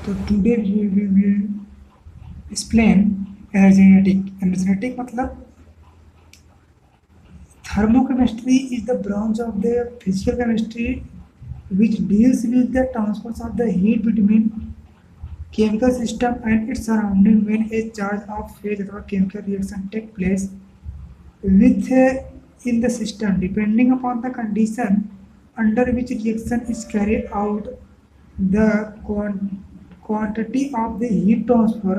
तो today we will explain energetic. Energetic मतलब thermochemistry is the branch of the physical chemistry which deals with the transfer of the heat between chemical system and its surrounding when a charge of phase or chemical reaction take place with in the system depending upon the condition under which reaction is carried out the quantity of the heat transfer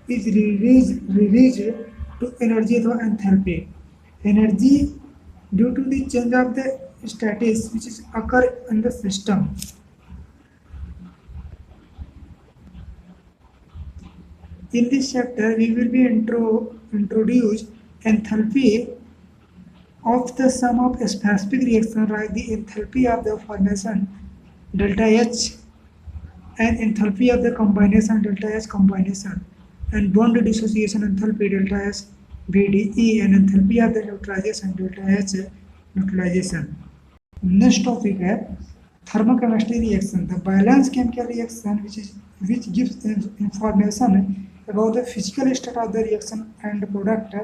is released to energy or enthalpy. Energy due to the change of the status which is occur in the system. In this chapter, we will be introduce enthalpy of the sum of a specific reaction like the enthalpy of the formation delta H and enthalpy of the combination delta H combination and bond dissociation enthalpy delta S BDE and enthalpy of the neutralization delta H neutralization. Next topic है thermochemistry reaction, the balance chemical reaction which gives information about the physical state of the reaction and product.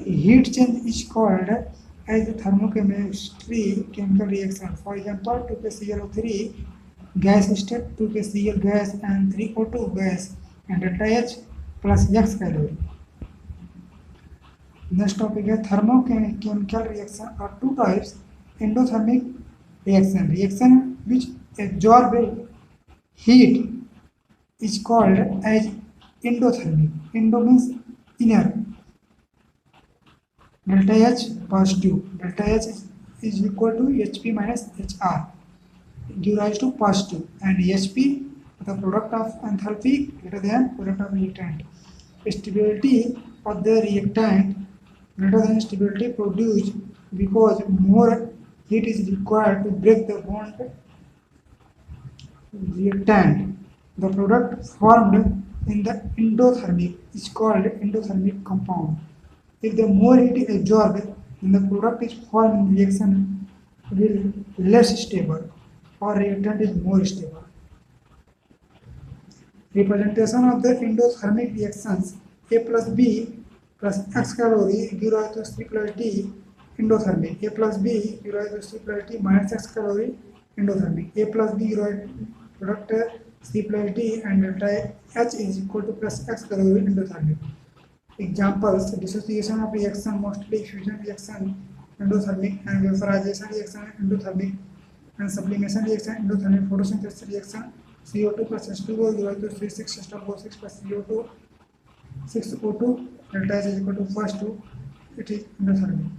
Heat change is called as the thermochemistry chemical reaction. For example, 2KClO3 gas state, 2KCl gas and 3O2 gas and delta H plus X calorie. Next topic is thermochemical reaction are two types. Endothermic reaction which absorb heat is called as endothermic. Endo means inner. Delta H positive. Delta H is equal to HP minus HR. Give rise to positive. And HP, the product of enthalpy greater than product of reactant. Stability of the reactant greater than stability produced because more heat is required to break the bond reactant. The product formed in the endothermic is called endothermic compound. If the more heat is absorbed, then the product is formed in reaction will less stable or reactant is more stable. Representation of the endothermic reactions A plus B plus X calorie give rise to C plus D endothermic. A plus B give rise to C plus D minus X calorie endothermic. A plus B give rise to product C plus D and delta H is equal to plus X calorie endothermic. Examples: dissociation of reaction, mostly fusion reaction, endothermic, and vaporization reaction, endothermic, and sublimation reaction, endothermic, photosynthesis reaction, CO2 plus H2O equal to C6H12O6 plus CO2 6O2 delta H is equal to first 2, it is endothermic.